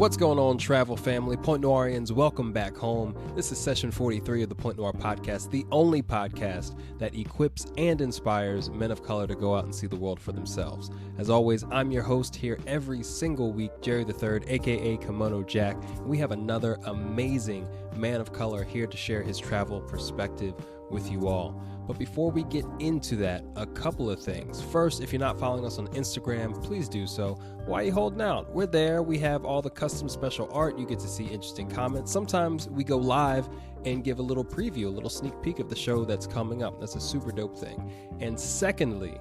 What's going on, travel family? Point Noirians, welcome back home. This is session 43 of the Point Noir podcast, the only podcast that equips and inspires men of color to go out and see the world for themselves. As always, I'm your host here every single week, Jerry III, aka Kimono Jack. We have another amazing man of color here to share his travel perspective with you all. But before we get into that, a couple of things. First, if you're not following us on Instagram, please do so. Why are you holding out? We're there. We have all the custom special art. You get to see interesting comments. Sometimes we go live and give a little preview, a little sneak peek of the show that's coming up. That's a super dope thing. And secondly,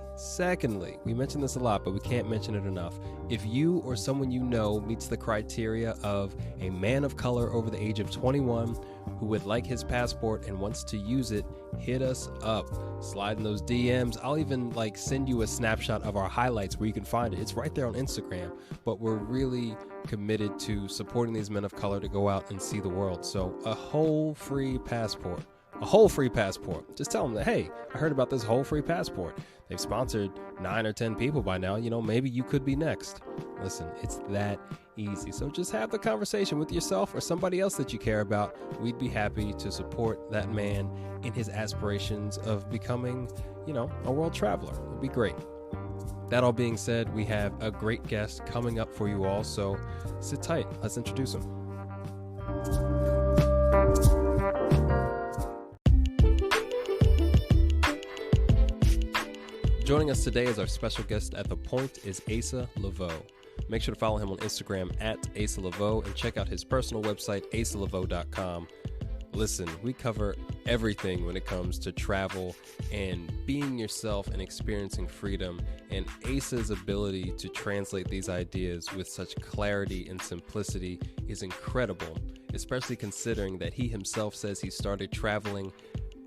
we mention this a lot, but we can't mention it enough. If you or someone you know meets the criteria of a man of color over the age of 21 who would like his passport and wants to use it, hit us up. Slide in those DMs. I'll even send you a snapshot of our highlights where you can find it. It's right there on Instagram. But we're really committed to supporting these men of color to go out and see the world. So a whole free passport. Just tell them that, hey, I heard about this whole free passport. They've sponsored 9 or 10 people by now. Maybe you could be next. Listen, it's that easy. So just have the conversation with yourself or somebody else that you care about. We'd be happy to support that man in his aspirations of becoming, a world traveler. It'd be great. That all being said, we have a great guest coming up for you all. So sit tight. Let's introduce him. Joining us today as our special guest at The Point is Asa Leveaux. Make sure to follow him on Instagram at Asa Leveaux and check out his personal website, asaleveaux.com. Listen, we cover everything when it comes to travel and being yourself and experiencing freedom. And Asa's ability to translate these ideas with such clarity and simplicity is incredible, especially considering that he himself says he started traveling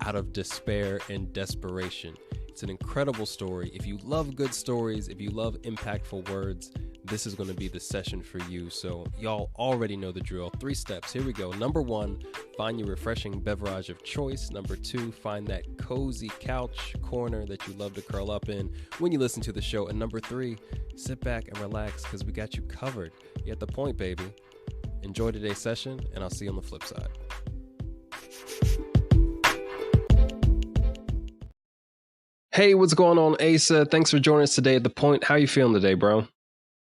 out of despair and desperation. It's an incredible story. If you love good stories, if you love impactful words, this is going to be the session for you. So y'all already know the drill. 3 steps. Here we go. Number 1, find your refreshing beverage of choice. Number 2, find that cozy couch corner that you love to curl up in when you listen to the show. And number 3, sit back and relax because we got you covered. You're at the point, baby. Enjoy today's session, and I'll see you on the flip side. Hey, what's going on, Asa? Thanks for joining us today at The Point. How are you feeling today, bro?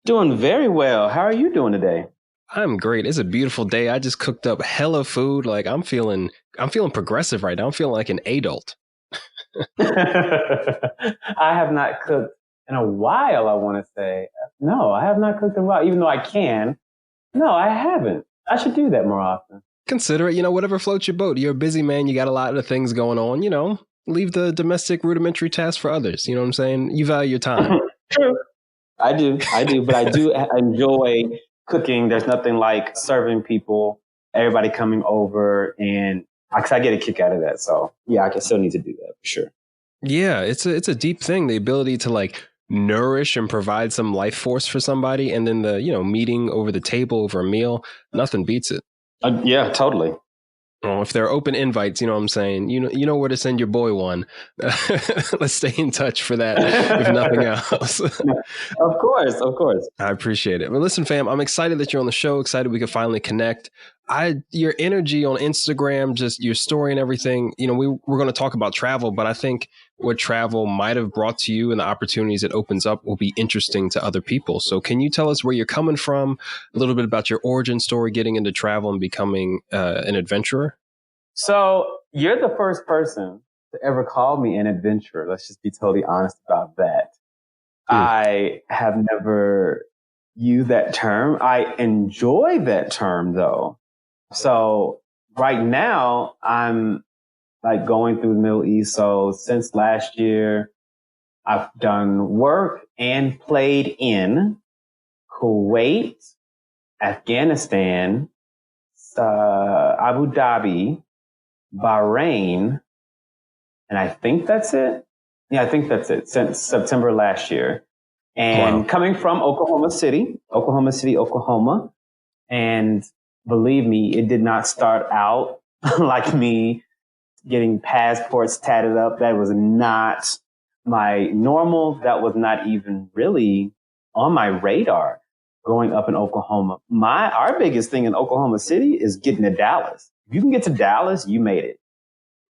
Doing very well. How are you doing today? I'm great. It's a beautiful day. I just cooked up hella food. I'm feeling progressive right now. I'm feeling like an adult. I have not cooked in a while, I want to say. No, I have not cooked in a while, even though I can. No, I haven't. I should do that more often. Consider it, whatever floats your boat. You're a busy man. You got a lot of things going on, leave the domestic rudimentary tasks for others. You know what I'm saying? You value your time. True. I do, but I do enjoy cooking. There's nothing like serving people, everybody coming over, and I get a kick out of that. So yeah, I can still need to do that for sure. Yeah, it's a deep thing. The ability to nourish and provide some life force for somebody, and then the meeting over the table over a meal, nothing beats it. Yeah, totally. Oh, if there are open invites, you know what I'm saying? You know where to send your boy one. Let's stay in touch for that, if nothing else. Of course. I appreciate it. Well, listen, fam, I'm excited that you're on the show. Excited we could finally connect. Your energy on Instagram, just your story and everything, we're going to talk about travel, but I think what travel might have brought to you and the opportunities it opens up will be interesting to other people. So can you tell us where you're coming from, a little bit about your origin story, getting into travel and becoming an adventurer? So you're the first person to ever call me an adventurer. Let's just be totally honest about that. I have never used that term. I enjoy that term, though. So right now, I'm going through the Middle East. So since last year, I've done work and played in Kuwait, Afghanistan, Abu Dhabi, Bahrain, and I think that's it. Yeah, I think that's it since September last year. And coming from Oklahoma City, Oklahoma. And believe me, it did not start out like me getting passports tatted up. That was not my normal. That was not even really on my radar. growing up in Oklahoma. Our biggest thing in Oklahoma City is getting to Dallas. If you can get to Dallas, you made it.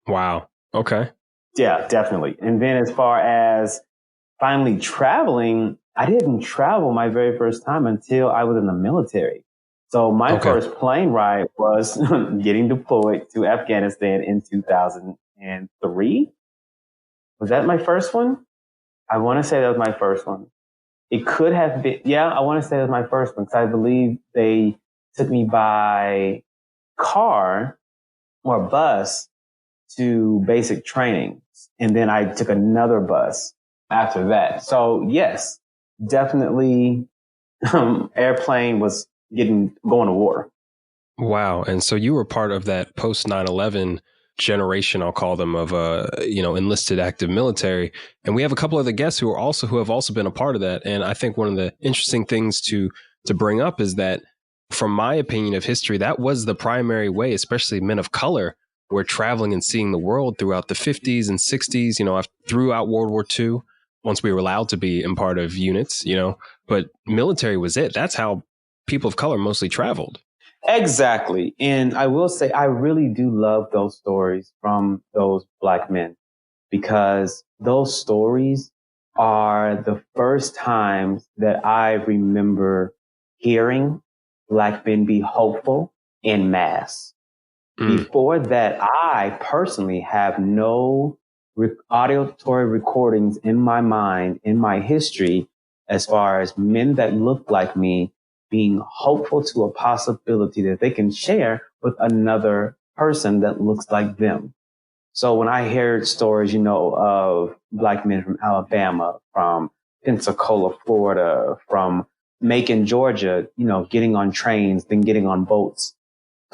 Wow. Okay. Yeah, definitely. And then as far as finally traveling, I didn't travel my very first time until I was in the military. So my first plane ride was getting deployed to Afghanistan in 2003. Was that my first one? I want to say that was my first one. It could have been, yeah, I want to say that was my first one because I believe they took me by car or bus to basic training. And then I took another bus after that. So yes, definitely airplane was going to war. Wow. And so you were part of that post 9/11 generation, I'll call them, of enlisted active military. And we have a couple of the guests who have also been a part of that. And I think one of the interesting things to bring up is that, from my opinion of history, that was the primary way, especially men of color, were traveling and seeing the world throughout the 50s and 60s, throughout World War II, once we were allowed to be in part of units, but military was it. That's how people of color mostly traveled. Exactly. And I will say, I really do love those stories from those Black men, because those stories are the first times that I remember hearing Black men be hopeful en masse. Before that, I personally have no auditory recordings in my mind, in my history, as far as men that look like me being hopeful to a possibility that they can share with another person that looks like them. So when I heard stories, of Black men from Alabama, from Pensacola, Florida, from Macon, Georgia, getting on trains, then getting on boats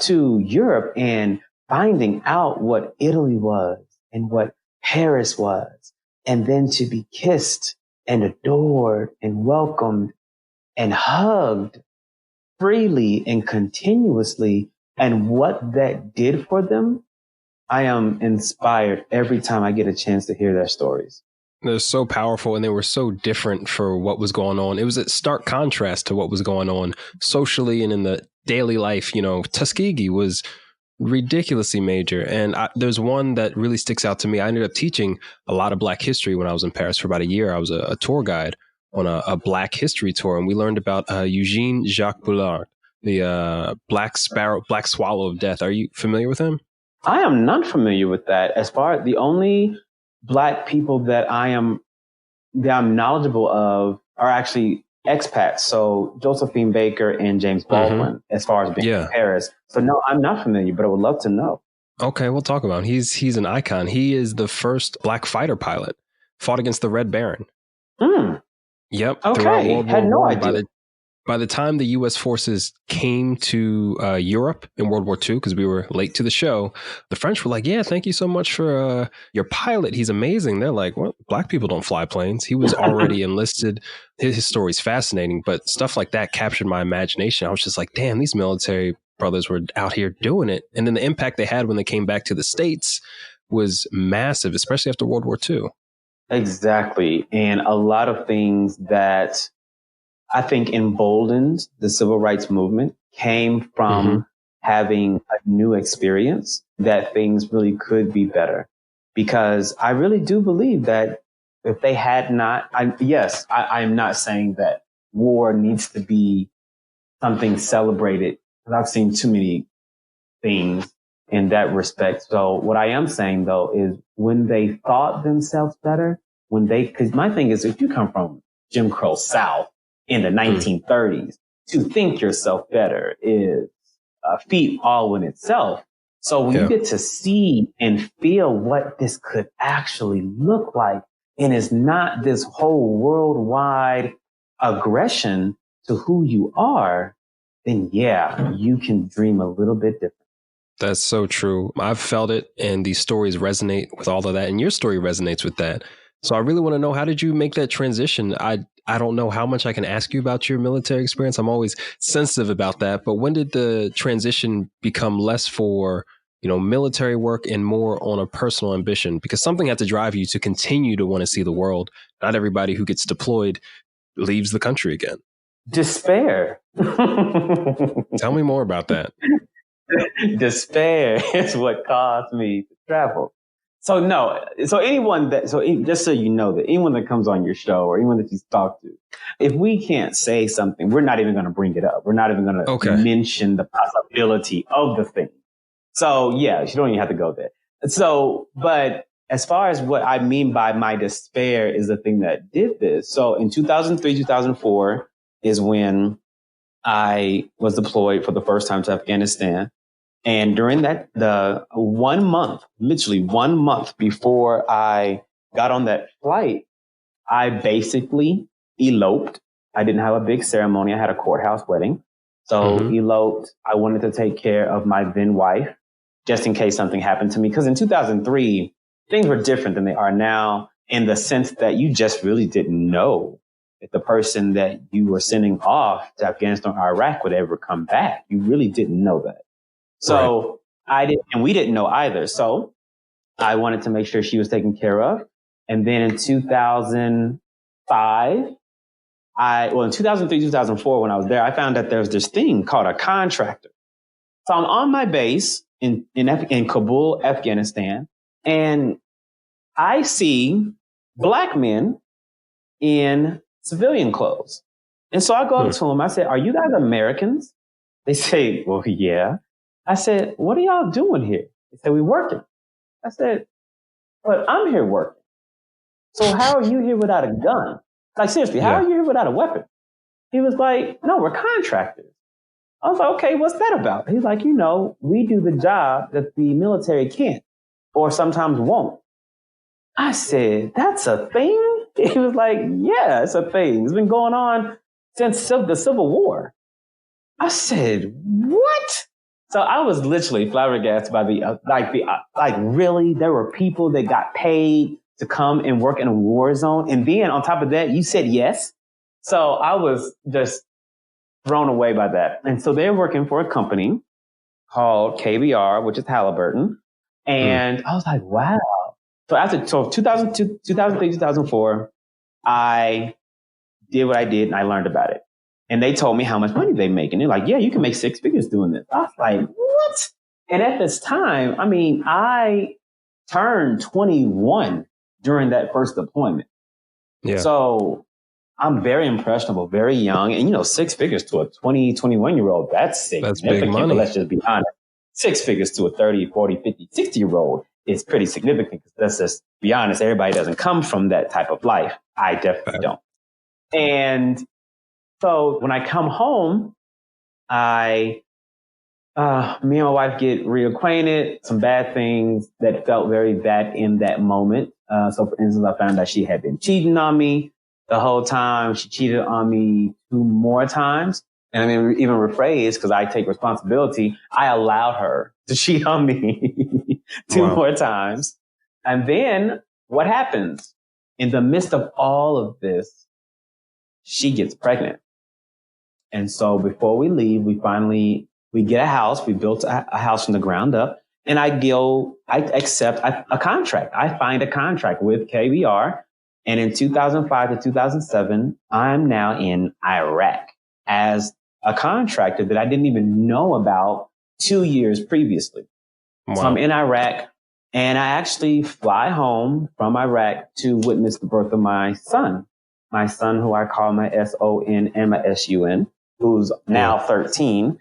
to Europe and finding out what Italy was and what Paris was, and then to be kissed and adored and welcomed and hugged freely and continuously, and what that did for them, I am inspired every time I get a chance to hear their stories. They're so powerful, and they were so different for what was going on. It was a stark contrast to what was going on socially and in the daily life. Tuskegee was ridiculously major. And there's one that really sticks out to me. I ended up teaching a lot of Black history when I was in Paris for about a year. I was a tour guide on a Black history tour, and we learned about Eugene Jacques Bullard, the Black Swallow of Death. Are you familiar with him? I am not familiar with that. As far as the only Black people that I'm knowledgeable of are actually expats. So Josephine Baker and James Baldwin, as far as being in Paris. So no, I'm not familiar, but I would love to know. Okay, we'll talk about him. He's an icon. He is the first Black fighter pilot, fought against the Red Baron. Yep. Okay, had no idea. By the time the U.S. forces came to Europe in World War II, because we were late to the show, the French were like, yeah, thank you so much for your pilot. He's amazing. They're like, well, Black people don't fly planes. He was already enlisted. His story's fascinating, but stuff like that captured my imagination. I was just like, damn, these military brothers were out here doing it. And then the impact they had when they came back to the States was massive, especially after World War II. Exactly. And a lot of things that I think emboldened the civil rights movement came from having a new experience that things really could be better. Because I really do believe that if they had not, I'm not saying that war needs to be something celebrated, because I've seen too many things in that respect. So what I am saying, though, is when they thought themselves better, because my thing is, if you come from Jim Crow South in the 1930s, to think yourself better is a feat all in itself. So when you get to see and feel what this could actually look like, and it's not this whole worldwide aggression to who you are, then you can dream a little bit different. That's so true. I've felt it, and these stories resonate with all of that, and your story resonates with that. So I really want to know, how did you make that transition? I don't know how much I can ask you about your military experience. I'm always sensitive about that. But when did the transition become less for, military work and more on a personal ambition? Because something had to drive you to continue to want to see the world. Not everybody who gets deployed leaves the country again. Despair. Tell me more about that. Despair is what caused me to travel. So no, just so you know that anyone that comes on your show or anyone that you talk to, if we can't say something, we're not even going to bring it up. We're not even going to mention the possibility of the thing. So yeah, you don't even have to go there. So, but as far as what I mean by my despair is the thing that did this. So in 2003, 2004 is when I was deployed for the first time to Afghanistan. And during that, literally 1 month before I got on that flight, I basically eloped. I didn't have a big ceremony. I had a courthouse wedding. So eloped. I wanted to take care of my then wife just in case something happened to me. Because in 2003, things were different than they are now in the sense that you just really didn't know if the person that you were sending off to Afghanistan or Iraq would ever come back. You really didn't know that. So and we didn't know either. So I wanted to make sure she was taken care of. And then in 2005, in 2003, 2004, when I was there, I found that there was this thing called a contractor. So I'm on my base in Kabul, Afghanistan, and I see Black men in civilian clothes. And so I go up to them. I said, "Are you guys Americans?" They say, "Well, yeah." I said, "What are y'all doing here?" They said, "We're working." I said, "But I'm here working. So how are you here without a gun? Like, seriously, how are you here without a weapon?" He was like, "No, we're contractors." I was like, "Okay, what's that about?" He's like, we do the job that the military can't or sometimes won't. I said, "That's a thing?" He was like, "Yeah, it's a thing. It's been going on since the Civil War." I said, "What?" So I was literally flabbergasted by really, there were people that got paid to come and work in a war zone. And then on top of that, you said yes. So I was just thrown away by that. And so they're working for a company called KBR, which is Halliburton. And I was like, wow. So 2002, 2003, 2004, I did what I did and I learned about it. And they told me how much money they make. And they're like, "Yeah, you can make 6 figures doing this." I was like, what? And at this time, I turned 21 during that first deployment. Yeah. So I'm very impressionable, very young. And, 6 figures to a 20, 21-year-old, that's significant. That's big money. Let's just be honest. 6 figures to a 30, 40, 50, 60-year-old is pretty significant. Let's just be honest. Everybody doesn't come from that type of life. I definitely don't. And so when I come home, me and my wife get reacquainted, some bad things that felt very bad in that moment. So for instance, I found that she had been cheating on me the whole time. She cheated on me 2 more times. And even rephrase, because I take responsibility, I allowed her to cheat on me 2 more times. And then what happens? In the midst of all of this, she gets pregnant. And so before we leave, we get a house. We built a house from the ground up. And I accept a contract. I find a contract with KBR. And in 2005 to 2007, I'm now in Iraq as a contractor that I didn't even know about 2 years previously. Wow. So I'm in Iraq and I actually fly home from Iraq to witness the birth of my son who I call my SON and my SUN. Who's now 13.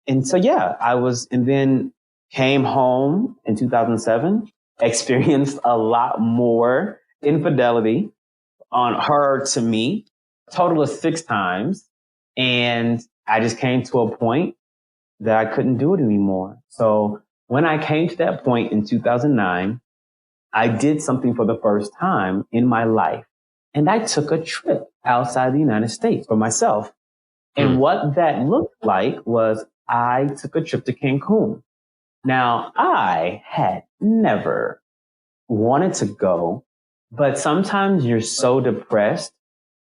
And so, and then came home in 2007, experienced a lot more infidelity on her to me, total of 6 times. And I just came to a point that I couldn't do it anymore. So when I came to that point in 2009, I did something for the first time in my life. And I took a trip outside the United States for myself. And what that looked like was I took a trip to Cancun. Now, I had never wanted to go, but sometimes you're so depressed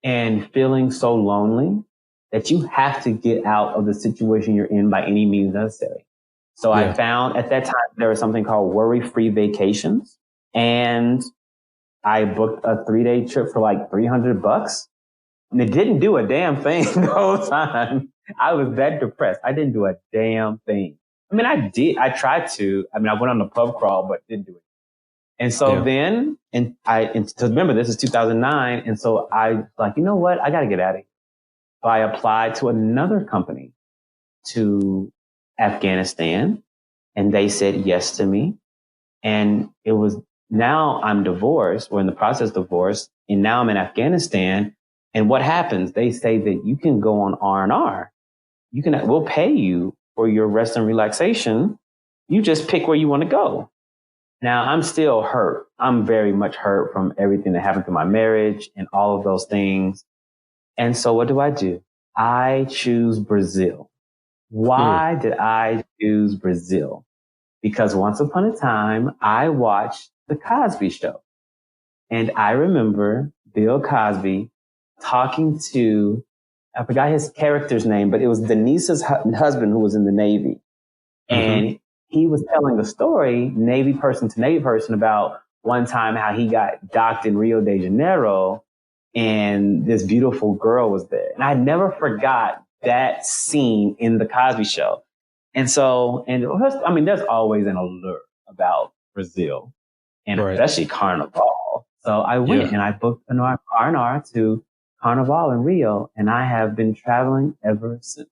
and feeling so lonely that you have to get out of the situation you're in by any means necessary. So I found at that time there was something called worry-free vacations. And I booked a 3-day trip for like $300. And it didn't do a damn thing the whole time. I was that depressed. I didn't do a damn thing. I mean, I did. I tried to. I mean, I went on the pub crawl, but didn't do it. And so then, and to remember, this is 2009. And so I was like, you know what? I got to get out of here. So I applied to another company to Afghanistan, and they said yes to me. And it was, now I'm divorced. We're in the process of divorce. And now I'm in Afghanistan. And what happens? They say that you can go on R&R. We'll pay you for your rest and relaxation. You just pick where you want to go. Now, I'm still hurt. I'm very much hurt from everything that happened to my marriage and all of those things. And so what do? I choose Brazil. Why did I choose Brazil? Because once upon a time, I watched The Cosby Show. And I remember Bill Cosby talking to, I forgot his character's name, but it was Denise's husband who was in the Navy. And he was telling the story, Navy person to Navy person, about one time how he got docked in Rio de Janeiro and this beautiful girl was there. And I never forgot that scene in The Cosby Show. And so, I mean, there's always an allure about Brazil and especially Carnival. So I went and I booked an R&R to Carnival in Rio, and I have been traveling ever since.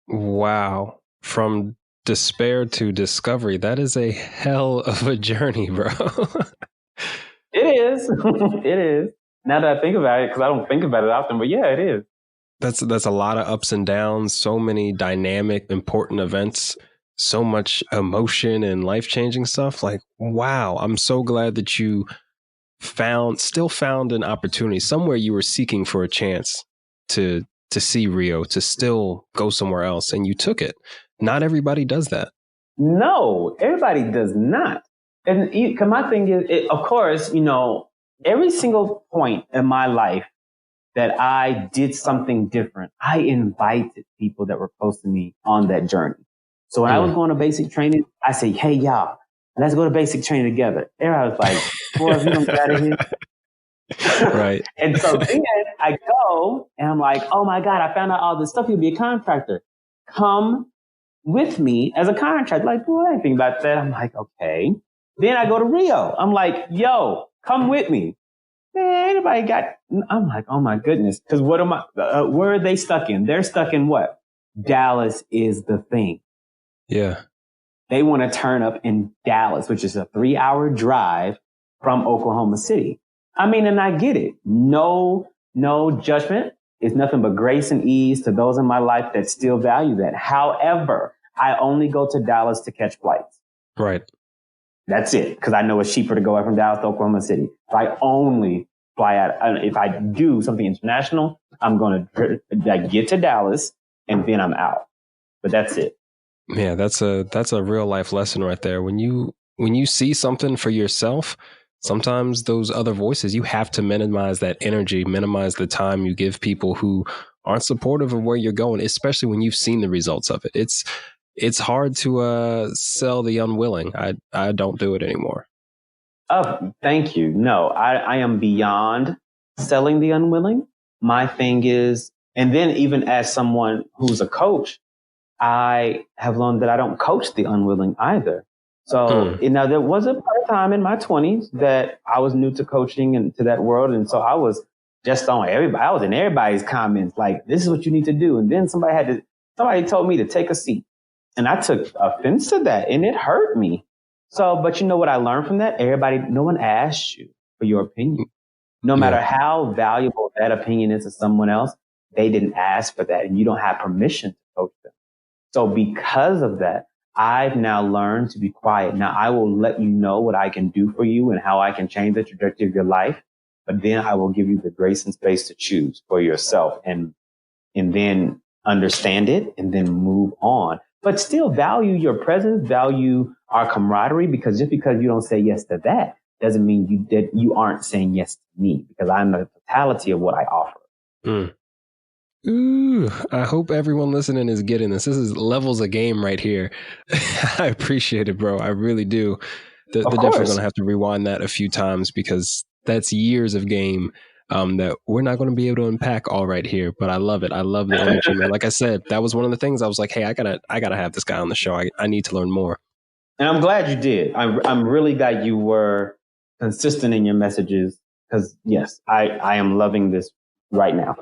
Wow. From despair to discovery. That is a hell of a journey, bro. It is. It is. Now that I think about it, because I don't think about it often, but yeah, it is. That's a lot of ups and downs, so many dynamic, important events, so much emotion and life-changing stuff. Like, wow, I'm so glad that you still found an opportunity somewhere. You were seeking for a chance to see Rio, to still go somewhere else, and you took it. Not everybody does that. No, everybody does not. And my thing is, of course, every single point in my life that I did something different, I invited people that were close to me on that journey. So when I was going to basic training, I say, hey, y'all, let's go to basic training together. There I was like, boy, if you don't get out of here. Right. And so then I go and I'm like, oh my God, I found out all this stuff. You'll be a contractor. Come with me as a contractor. Like, boy, I didn't think about that. I'm like, okay. Then I go to Rio. I'm like, yo, come with me. Man, I'm like, oh my goodness. Cause where are they stuck in? They're stuck in what? Dallas is the thing. Yeah. They want to turn up in Dallas, which is a 3-hour drive from Oklahoma City. I mean, and I get it. No judgment. It's nothing but grace and ease to those in my life that still value that. However, I only go to Dallas to catch flights. Right. That's it. Because I know it's cheaper to go from Dallas to Oklahoma City. So I only fly out. If I do something international, I'm going to get to Dallas and then I'm out. But that's it. Yeah, that's a real life lesson right there. When you see something for yourself, sometimes those other voices, you have to minimize that energy, minimize the time you give people who aren't supportive of where you're going, especially when you've seen the results of it. It's hard to sell the unwilling. I don't do it anymore. Oh, thank you. No, I am beyond selling the unwilling. My thing is, and then even as someone who's a coach, I have learned that I don't coach the unwilling either. So, there was a time in my 20s that I was new to coaching and to that world. And so I was just on everybody. I was in everybody's comments like, this is what you need to do. And then somebody told me to take a seat. And I took offense to that and it hurt me. So, but you know what I learned from that? No one asked you for your opinion. No matter how valuable that opinion is to someone else, they didn't ask for that and you don't have permission to coach them. So because of that, I've now learned to be quiet. Now I will let you know what I can do for you and how I can change the trajectory of your life. But then I will give you the grace and space to choose for yourself and then understand it and then move on. But still value your presence, value our camaraderie, because just because you don't say yes to that doesn't mean you aren't saying yes to me, because I'm the totality of what I offer. Ooh, I hope everyone listening is getting this. This is levels of game right here. I appreciate it, bro. I really do. They're definitely going to have to rewind that a few times because that's years of game. that we're not going to be able to unpack all right here. But I love it. I love the energy, man. Like I said, that was one of the things I was like, hey, I gotta have this guy on the show. I need to learn more. And I'm glad you did. I'm really glad you were consistent in your messages because, yes, I am loving this right now.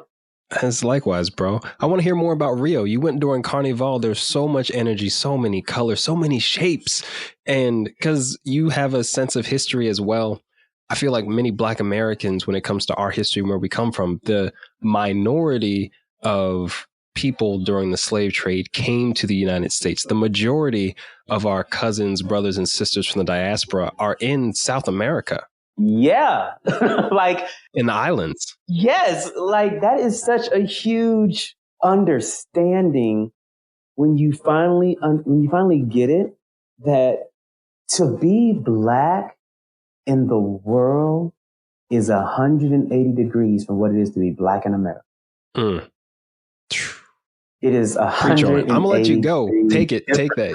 As likewise, bro. I want to hear more about Rio. You went during Carnival. There's so much energy, so many colors, so many shapes. And because you have a sense of history as well, I feel like many Black Americans, when it comes to our history and where we come from, the minority of people during the slave trade came to the United States. The majority of our cousins, brothers, and sisters from the diaspora are in South America. Yeah. Like in the islands. Yes. Like that is such a huge understanding when you finally get it, that to be Black in the world is 180 degrees from what it is to be Black in America. Mm. It is 180. I'm gonna let you go. Take it. Take that.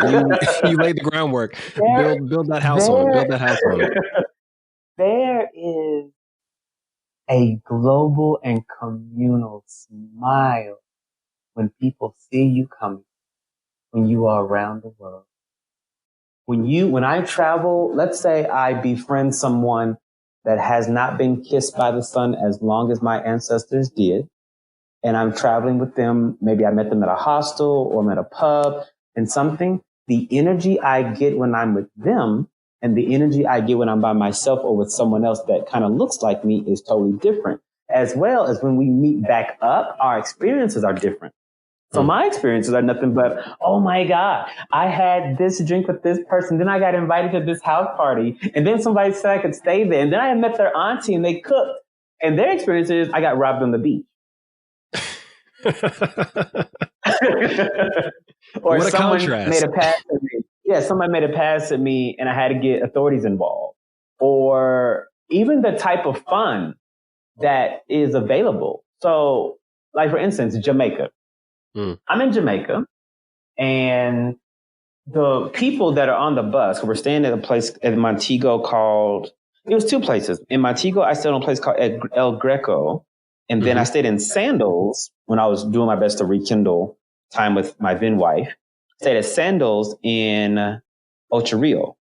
You laid the groundwork. Build that house on it. Build that house on it. There is a global and communal smile when people see you coming, when you are around the world. When I travel, let's say I befriend someone that has not been kissed by the sun as long as my ancestors did, and I'm traveling with them, maybe I met them at a hostel or I'm at a pub and something, the energy I get when I'm with them and the energy I get when I'm by myself or with someone else that kind of looks like me is totally different. As well as when we meet back up, our experiences are different. So my experiences are nothing but, oh my God, I had this drink with this person. Then I got invited to this house party. And then somebody said I could stay there. And then I met their auntie and they cooked. And their experience is I got robbed on the beach. Or what a someone contrast. made a pass at me. Yeah, somebody made a pass at me and I had to get authorities involved. Or even the type of fun that is available. So, like for instance, Jamaica. I'm in Jamaica and the people that are on the bus, we're staying at a place at Montego called, it was two places. In Montego, I stayed on a place called El Greco. And then I stayed in Sandals when I was doing my best to rekindle time with my then wife. Stayed at Sandals in Ocho Rio.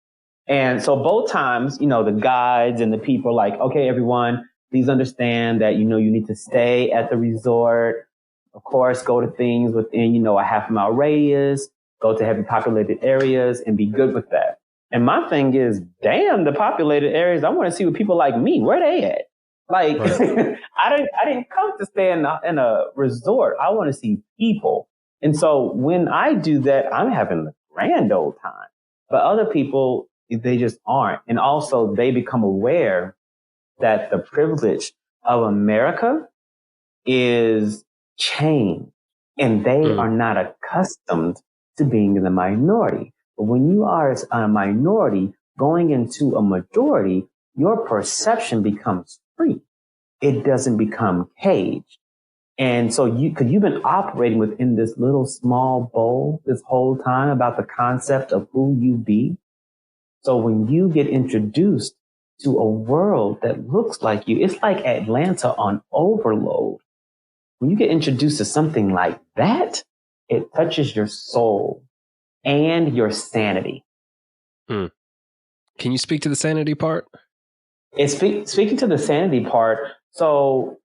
And so both times, the guides and the people are like, okay, everyone, please understand that, you need to stay at the resort. Of course, go to things within, a half-mile radius, go to heavily populated areas and be good with that. And my thing is, damn, the populated areas, I want to see what people like me, where they at? Like, right. I didn't come to stay in a resort. I want to see people. And so when I do that, I'm having a grand old time. But other people, they just aren't. And also they become aware that the privilege of America is change, and they are not accustomed to being in the minority. But when you are a minority going into a majority, your perception becomes free. It doesn't become caged. And so because you've been operating within this little small bowl this whole time about the concept of who you be. So when you get introduced to a world that looks like you, it's like Atlanta on overload. When you get introduced to something like that, it touches your soul and your sanity. Can you speak to the sanity part? Speaking to the sanity part, so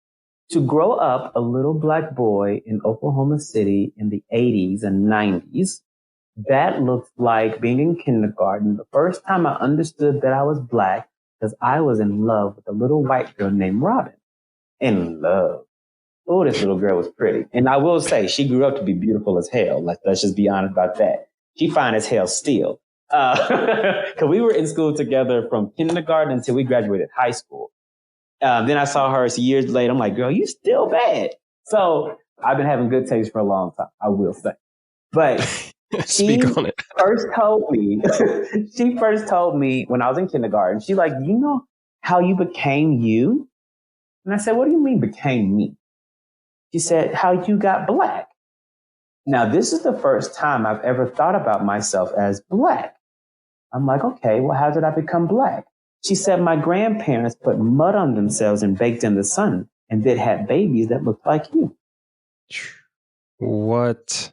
to grow up a little Black boy in Oklahoma City in the 80s and 90s, that looked like being in kindergarten. The first time I understood that I was Black, because I was in love with a little white girl named Robin. In love. Oh, this little girl was pretty. And I will say, she grew up to be beautiful as hell. Let's just be honest about that. She fine as hell still. Because we were in school together from kindergarten until we graduated high school. Then I saw her years later. I'm like, girl, you still bad. So I've been having good taste for a long time, I will say. But she first told me when I was in kindergarten, she's like, you know how you became you? And I said, what do you mean became me? She said, how you got Black. Now, this is the first time I've ever thought about myself as Black. I'm like, okay, well, how did I become Black? She said, my grandparents put mud on themselves and baked in the sun. and that had babies that looked like you. What?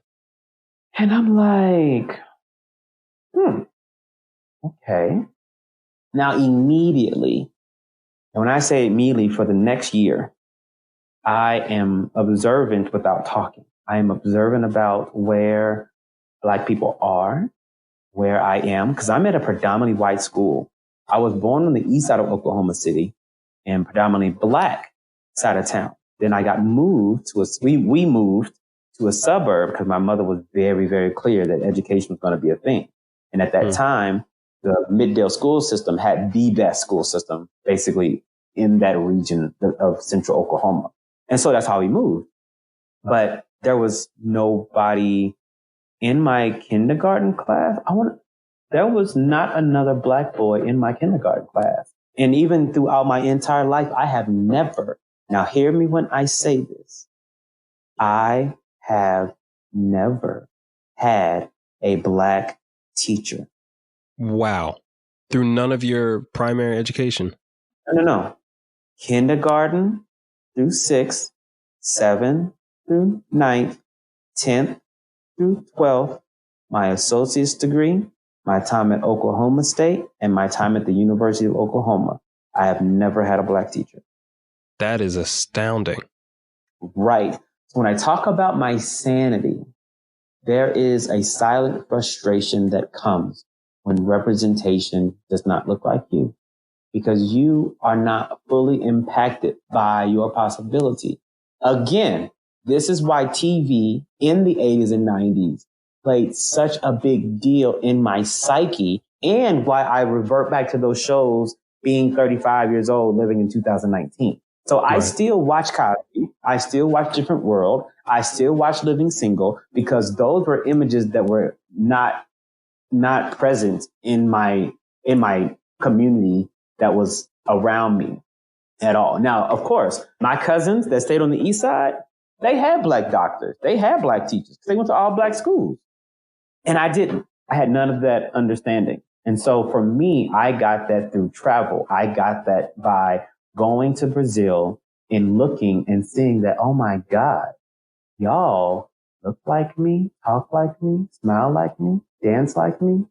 And I'm like, okay. Now, immediately, and when I say immediately, for the next year, I am observant without talking. I am observant about where Black people are, where I am, because I'm at a predominantly white school. I was born on the east side of Oklahoma City and predominantly Black side of town. Then I got moved to we moved to a suburb because my mother was very, very clear that education was going to be a thing. And at that time, the Middale school system had the best school system basically in that region of central Oklahoma. And so that's how we moved. But there was nobody in my kindergarten class. There was not another Black boy in my kindergarten class. And even throughout my entire life, I have never, now hear me when I say this, I have never had a Black teacher. Wow. Through none of your primary education? No. Kindergarten through 6th, 7th through 9th, 10th through 12th, my associate's degree, my time at Oklahoma State, and my time at the University of Oklahoma. I have never had a Black teacher. That is astounding. Right. So when I talk about my sanity, there is a silent frustration that comes when representation does not look like you, because you are not fully impacted by your possibility. Again, this is why TV in the 80s and 90s played such a big deal in my psyche, and why I revert back to those shows being 35 years old, living in 2019. So I still watch Cosby. I still watch Different World. I still watch Living Single, because those were images that were not present in my community that was around me at all. Now, of course, my cousins that stayed on the east side, they had Black doctors. They had Black teachers. They went to all Black schools. And I didn't. I had none of that understanding. And so for me, I got that through travel. I got that by going to Brazil and looking and seeing that, oh my God, y'all look like me, talk like me, smile like me, dance like me,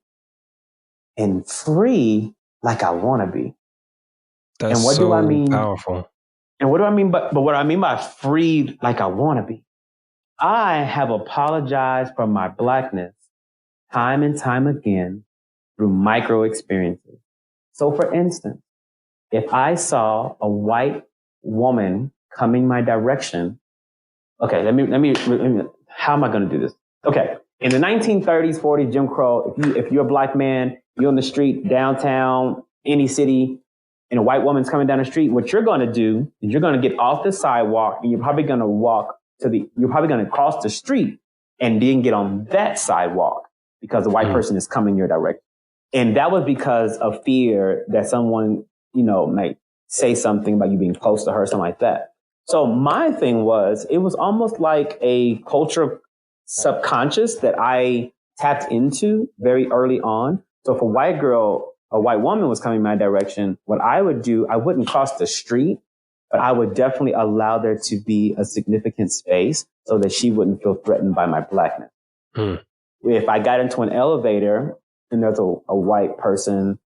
and free like I want to be. That's and what so do I mean? Powerful. And what do I mean? But what I mean by free like I want to be, I have apologized for my Blackness time and time again through micro experiences. So for instance, if I saw a white woman coming my direction, okay, let me how am I going to do this? Okay. In the 1930s, 40s, Jim Crow, if you're a Black man, you're on the street, downtown, any city, and a white woman's coming down the street, what you're going to do is you're going to get off the sidewalk and you're probably going to cross the street and then get on that sidewalk because the white person is coming your direction. And that was because of fear that someone, might say something about you being close to her, something like that. So my thing was, it was almost like a culture subconscious that I tapped into very early on. So if a white woman was coming my direction, what I would do, I wouldn't cross the street, but I would definitely allow there to be a significant space so that she wouldn't feel threatened by my Blackness. If I got into an elevator and there's a white person,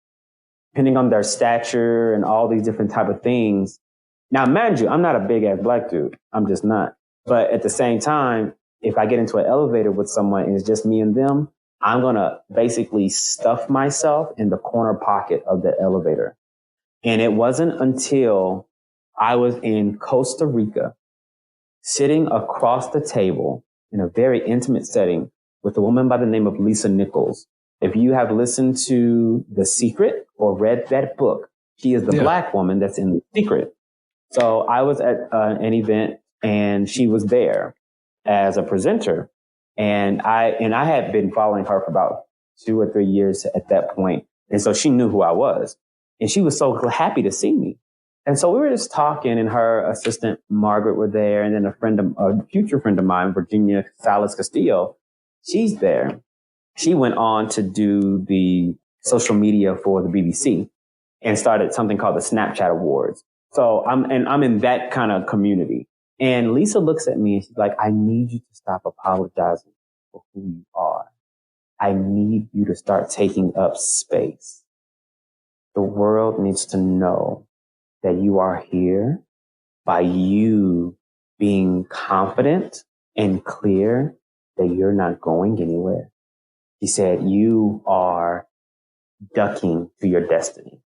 depending on their stature and all these different type of things. Now, mind you, I'm not a big ass Black dude. I'm just not. But at the same time, if I get into an elevator with someone and it's just me and them, I'm going to basically stuff myself in the corner pocket of the elevator. And it wasn't until I was in Costa Rica, sitting across the table in a very intimate setting with a woman by the name of Lisa Nichols. If you have listened to The Secret or read that book, she is the Black woman that's in The Secret. So I was at an event and she was there as a presenter. And I had been following her for about 2 or 3 years at that point. And so she knew who I was. And she was so happy to see me. And so we were just talking, and her assistant, Margaret, were there. And then a future friend of mine, Virginia Salas Castillo, she's there. She went on to do the social media for the BBC and started something called the Snapchat Awards. So I'm in that kind of community. And Lisa looks at me and she's like, I need you to stop apologizing for who you are. I need you to start taking up space. The world needs to know that you are here by you being confident and clear that you're not going anywhere. He said, you are ducking to your destiny.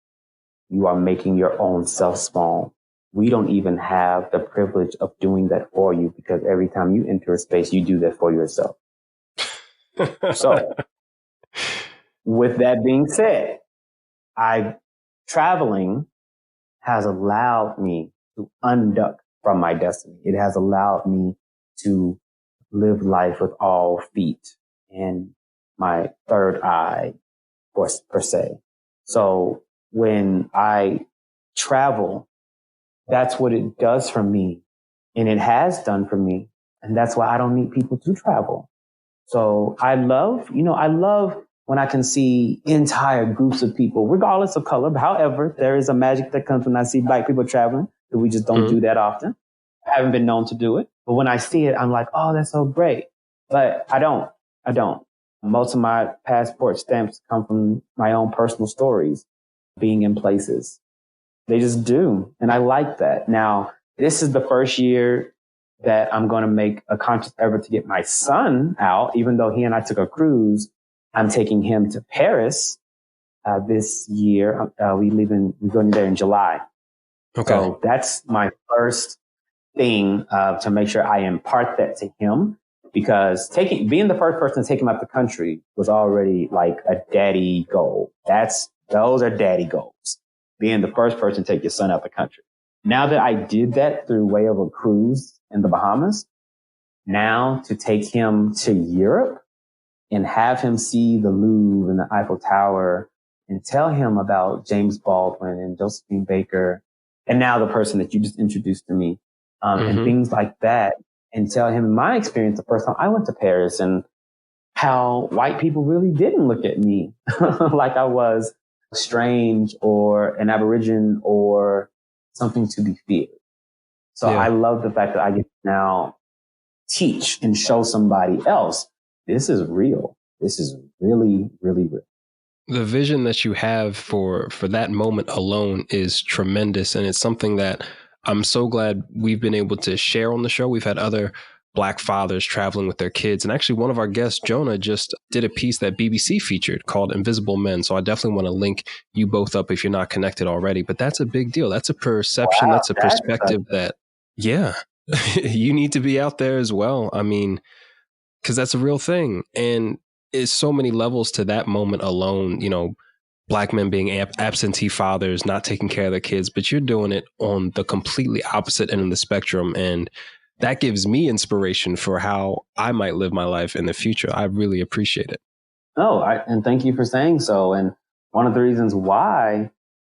You are making your own self small. We don't even have the privilege of doing that for you because every time you enter a space, you do that for yourself. So with that being said, traveling has allowed me to unduck from my destiny. It has allowed me to live life with all feet and my third eye, per se. So when I travel, that's what it does for me. And it has done for me. And that's why I don't need people to travel. So I love when I can see entire groups of people, regardless of color. However, there is a magic that comes when I see Black people traveling, but we just don't do that often. I haven't been known to do it. But when I see it, I'm like, oh, that's so great. But I don't. Most of my passport stamps come from my own personal stories, being in places. They just do. And I like that. Now, this is the first year that I'm going to make a conscious effort to get my son out, even though he and I took a cruise. I'm taking him to Paris this year. We're going there in July. Okay. So that's my first thing to make sure I impart that to him, because being the first person to take him out the country was already like a daddy goal. Those are daddy goals. Being the first person to take your son out the country. Now that I did that through way of a cruise in the Bahamas, now to take him to Europe and have him see the Louvre and the Eiffel Tower and tell him about James Baldwin and Josephine Baker and now the person that you just introduced to me and things like that, and tell him my experience the first time I went to Paris and how white people really didn't look at me like I was strange or an aborigine or something to be feared. So I love the fact that I get to now teach and show somebody else, this is real. This is really, really real. The vision that you have for that moment alone is tremendous. And it's something that I'm so glad we've been able to share on the show. We've had other Black fathers traveling with their kids. And actually, one of our guests, Jonah, just did a piece that BBC featured called Invisible Men. So I definitely want to link you both up if you're not connected already. But that's a big deal. That's a perception. That's a perspective that, you need to be out there as well. I mean, because that's a real thing. And it's so many levels to that moment alone, Black men being absentee fathers, not taking care of their kids, but you're doing it on the completely opposite end of the spectrum. And that gives me inspiration for how I might live my life in the future. I really appreciate it. Oh, and thank you for saying so. And one of the reasons why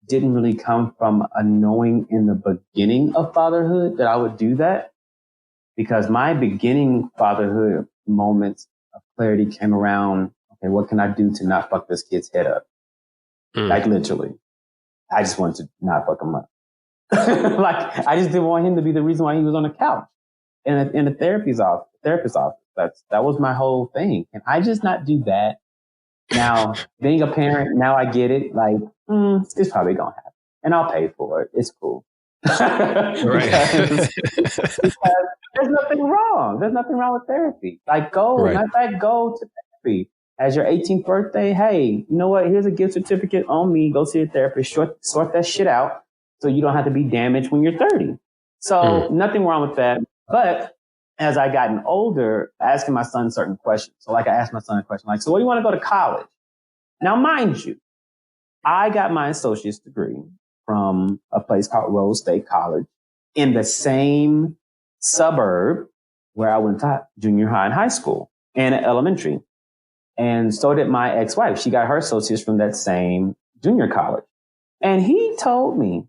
didn't really come from a knowing in the beginning of fatherhood that I would do that, because my beginning fatherhood moments of clarity came around, okay, what can I do to not fuck this kid's head up? Like literally. I just wanted to not fuck him up. Like, I just didn't want him to be the reason why he was on the couch in the therapist's office. That was my whole thing. Can I just not do that? Now, being a parent, now I get it. Like, it's probably going to happen. And I'll pay for it. It's cool. Right. because there's nothing wrong. There's nothing wrong with therapy. Like, go to therapy. As your 18th birthday, hey, you know what? Here's a gift certificate on me. Go see a therapist. Sort that shit out so you don't have to be damaged when you're 30. So nothing wrong with that. But as I gotten older, asking my son certain questions. So like I asked my son a question like, so what do you want to go to college? Now, mind you, I got my associate's degree from a place called Rose State College in the same suburb where I went to junior high and high school and elementary. And so did my ex-wife. She got her associates from that same junior college. And he told me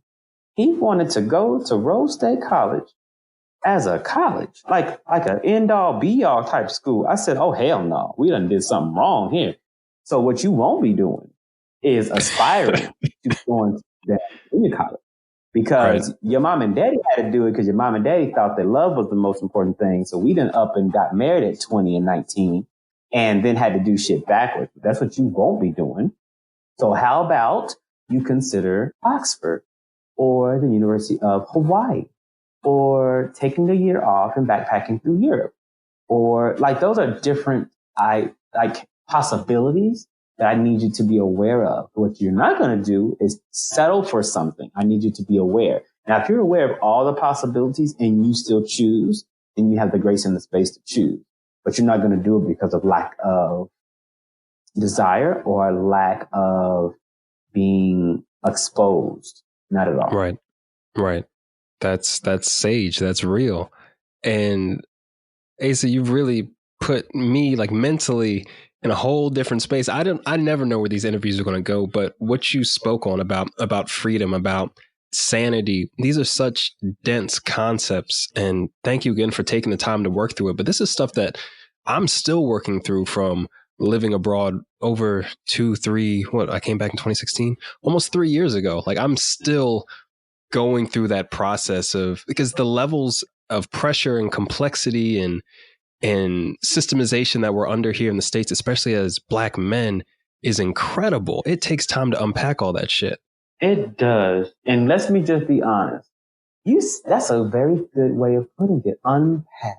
he wanted to go to Rose State College as a college, like an end-all, be-all type school. I said, oh, hell no. We done did something wrong here. So what you won't be doing is aspiring to going to that junior college. because your mom and daddy had to do it because your mom and daddy thought that love was the most important thing. So we done up and got married at 20 and 19 and then had to do shit backwards. That's what you won't be doing. So how about you consider Oxford or the University of Hawaii or taking a year off and backpacking through Europe? Or like those are different possibilities that I need you to be aware of. What you're not going to do is settle for something. I need you to be aware. Now, if you're aware of all the possibilities and you still choose, then you have the grace and the space to choose. But you're not going to do it because of lack of desire or lack of being exposed. Not at all. Right. Right. That's sage. That's real. And Asa, you've really put me like mentally in a whole different space. I never know where these interviews are going to go, but what you spoke on about freedom, about sanity, these are such dense concepts. And thank you again for taking the time to work through it. But this is stuff that I'm still working through from living abroad over I came back in 2016, almost 3 years ago. Like I'm still going through that process because the levels of pressure and complexity and systemization that we're under here in the States, especially as Black men, is incredible. It takes time to unpack all that shit. It does. And let me just be honest. That's a very good way of putting it. Unpack.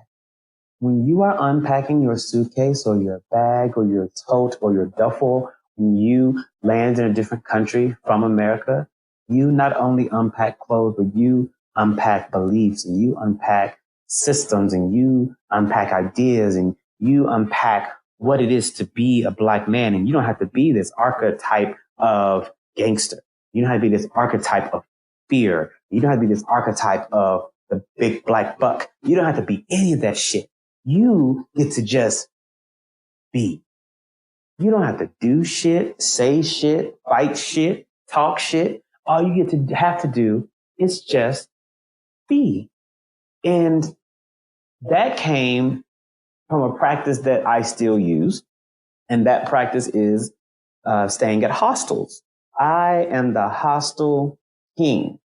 When you are unpacking your suitcase or your bag or your tote or your duffel, when you land in a different country from America, you not only unpack clothes, but you unpack beliefs and you unpack systems and you unpack ideas and you unpack what it is to be a Black man. And you don't have to be this archetype of gangster. You don't have to be this archetype of fear. You don't have to be this archetype of the big black buck. You don't have to be any of that shit. You get to just be. You don't have to do shit, say shit, fight shit, talk shit. All you have to do is just be. And that came from a practice that I still use. And that practice is staying at hostels. I am the hostel king.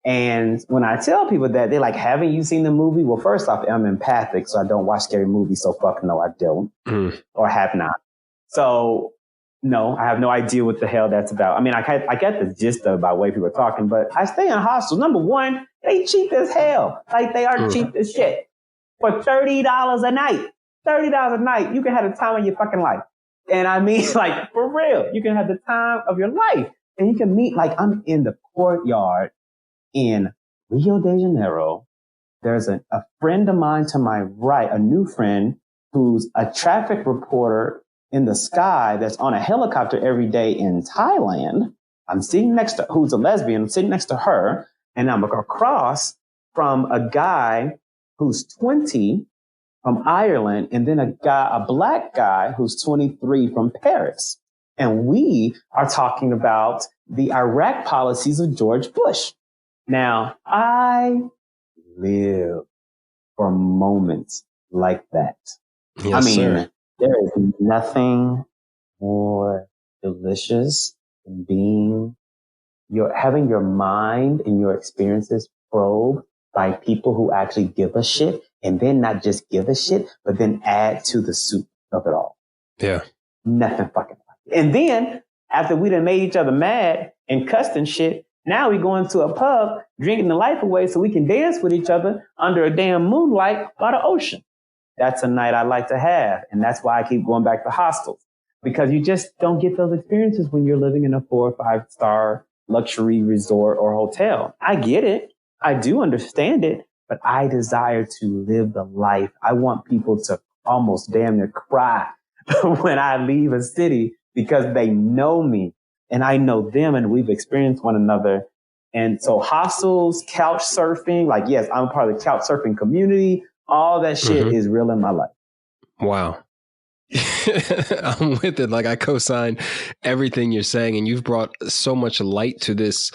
And when I tell people that, they're like, haven't you seen the movie? Well, first off, I'm empathic, so I don't watch scary movies. So fuck no, I don't or have not. So no, I have no idea what the hell that's about. I mean, I get the gist of by the way people are talking, but I stay in hostels. Number one, they cheap as hell. Like they are cheap as shit. For $30 a night. $30 a night, you can have the time of your fucking life. And I mean, like, for real, you can have the time of your life. And you can meet, like, I'm in the courtyard in Rio de Janeiro. There's a friend of mine to my right, a new friend who's a traffic reporter in the sky that's on a helicopter every day in Thailand. I'm sitting next to, who's a lesbian, I'm sitting next to her, and I'm across from a guy who's 20 from Ireland, and then a Black guy who's 23 from Paris. And we are talking about the Iraq policies of George Bush. Now, I live for moments like that. Yes, I mean, sir. there is nothing more delicious than having your mind and your experiences probed by people who actually give a shit, and then not just give a shit, but then add to the soup of it all. Yeah. Nothing fucking like it. And then after we done made each other mad and cussed and shit, now we go into a pub drinking the life away so we can dance with each other under a damn moonlight by the ocean. That's a night I like to have. And that's why I keep going back to hostels, because you just don't get those experiences when you're living in a 4 or 5 star luxury resort or hotel. I get it. I do understand it, but I desire to live the life. I want people to almost damn near cry when I leave a city because they know me and I know them and we've experienced one another. And so hostels, couch surfing, like, yes, I'm part of the couch surfing community. All that shit is real in my life. Wow. I'm with it. Like I co-sign everything you're saying, and you've brought so much light to this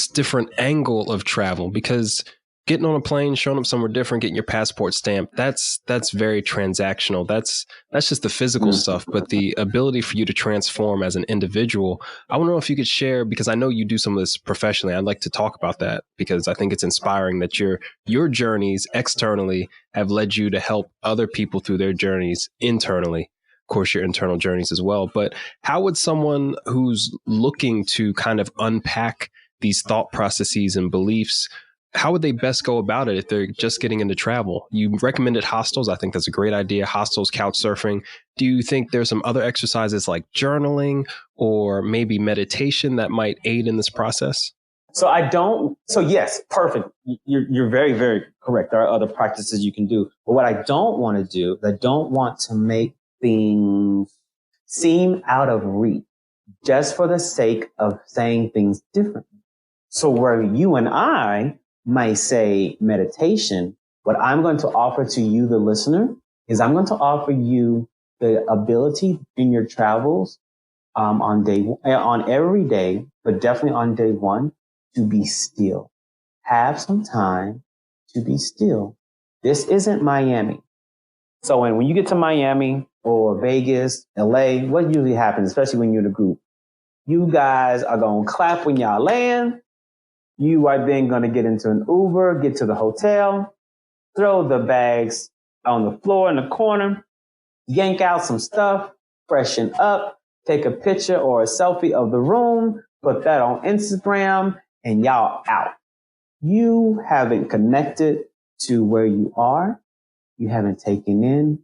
different angle of travel, because getting on a plane, showing up somewhere different, getting your passport stamped, that's very transactional. That's just the physical stuff. But the ability for you to transform as an individual, I want to know if you could share, because I know you do some of this professionally. I'd like to talk about that because I think it's inspiring that your journeys externally have led you to help other people through their journeys internally. Of course, your internal journeys as well. But how would someone who's looking to kind of unpack these thought processes and beliefs, how would they best go about it if they're just getting into travel? You recommended hostels. I think that's a great idea. Hostels, couch surfing. Do you think there's some other exercises like journaling or maybe meditation that might aid in this process? So yes, perfect. You're very, very correct. There are other practices you can do. But what I don't want to do, I don't want to make things seem out of reach just for the sake of saying things differently. So where you and I might say meditation, what I'm going to offer to you, the listener, is I'm going to offer you the ability in your travels on every day, but definitely on day one, to be still. Have some time to be still. This isn't Miami. So when you get to Miami or Vegas, LA, what usually happens, especially when you're in a group, you guys are going to clap when y'all land. You are then going to get into an Uber, get to the hotel, throw the bags on the floor in the corner, yank out some stuff, freshen up, take a picture or a selfie of the room, put that on Instagram, and y'all out. You haven't connected to where you are. You haven't taken in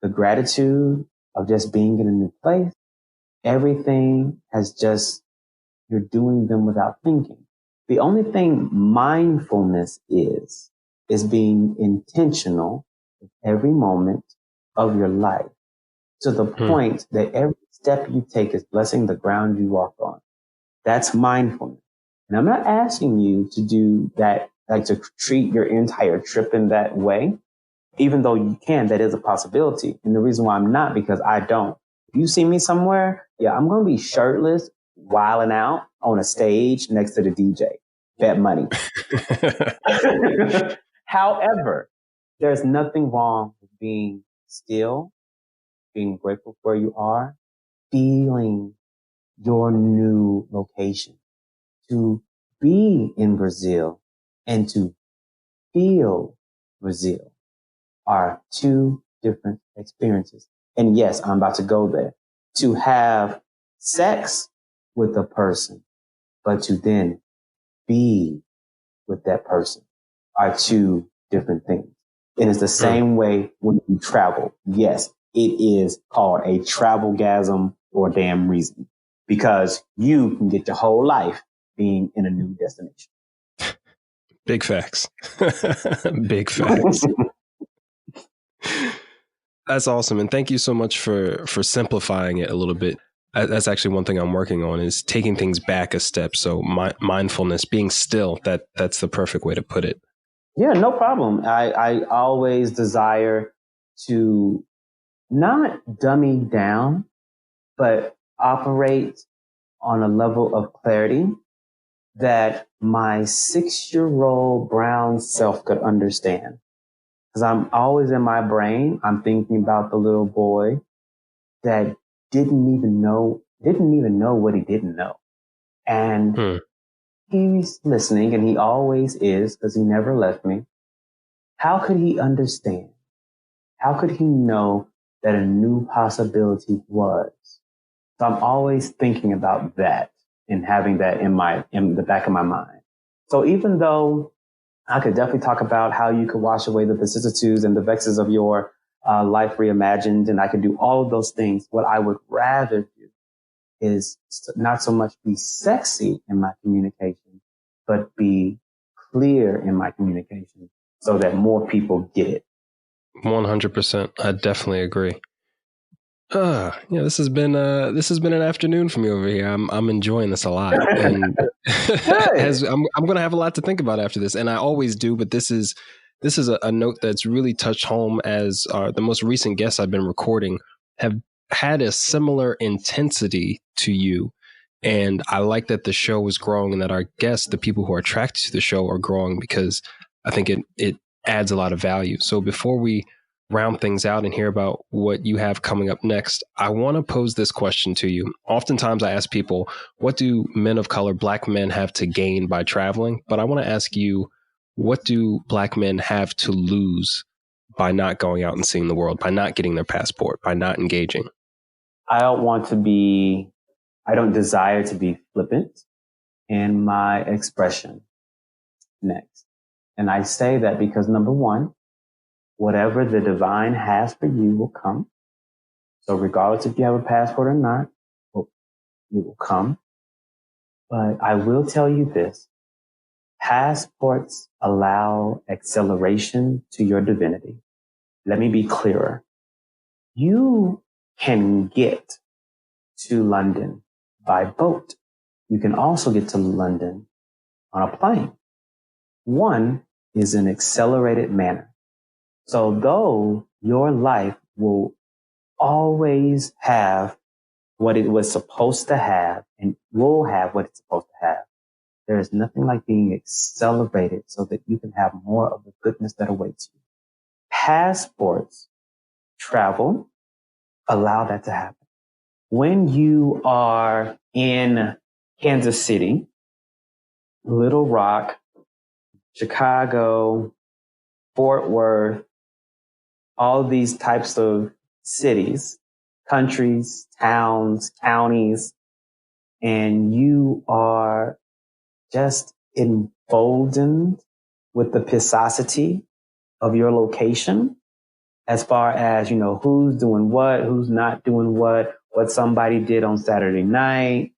the gratitude of just being in a new place. Everything you're doing them without thinking. The only thing mindfulness is being intentional with every moment of your life to the point that every step you take is blessing the ground you walk on. That's mindfulness. And I'm not asking you to do that, like to treat your entire trip in that way, even though you can, that is a possibility. And the reason why I'm not, because I don't. If you see me somewhere, I'm going to be shirtless, wilding out on a stage next to the DJ. Bet money. However, there's nothing wrong with being still, being grateful for where you are, feeling your new location. To be in Brazil and to feel Brazil are two different experiences. And yes, I'm about to go there. To have sex with a person, but to then be with that person are two different things. And it's the same way when you travel. Yes, it is called a travelgasm for a damn reason, because you can get your whole life being in a new destination. Big facts. Big facts. That's awesome. And thank you so much for simplifying it a little bit. That's actually one thing I'm working on, is taking things back a step. So mindfulness, being still, that's the perfect way to put it. Yeah, no problem. I always desire to not dummy down, but operate on a level of clarity that my 6-year-old brown self could understand. Because I'm always in my brain, I'm thinking about the little boy that didn't even know what he didn't know. And he's listening, and he always is, because he never left me. How could he understand? How could he know that a new possibility was? So I'm always thinking about that and having that in the back of my mind. So even though I could definitely talk about how you could wash away the vicissitudes and the vexes of your life reimagined, and I could do all of those things, what I would rather do is not so much be sexy in my communication, but be clear in my communication so that more people get it. 100%. I definitely agree. This has been an afternoon for me over here. I'm enjoying this a lot, and I'm going to have a lot to think about after this, and I always do. But this is a note that's really touched home, as the most recent guests I've been recording have had a similar intensity to you, and I like that the show is growing, and that our guests, the people who are attracted to the show, are growing, because I think it adds a lot of value. So before we round things out and hear about what you have coming up next, I want to pose this question to you. Oftentimes I ask people, what do men of color, Black men, have to gain by traveling? But I want to ask you, what do Black men have to lose by not going out and seeing the world, by not getting their passport, by not engaging? I don't desire to be flippant in my expression next. And I say that because, number one, whatever the divine has for you will come. So regardless if you have a passport or not, it will come. But I will tell you this. Passports allow acceleration to your divinity. Let me be clearer. You can get to London by boat. You can also get to London on a plane. One is an accelerated manner. So though your life will always have what it was supposed to have and will have what it's supposed to have, there is nothing like being accelerated so that you can have more of the goodness that awaits you. Passports, travel, allow that to happen. When you are in Kansas City, Little Rock, Chicago, Fort Worth, all of these types of cities, countries, towns, counties, and you are just emboldened with the pisosity of your location as far as, who's doing what, who's not doing what somebody did on Saturday night,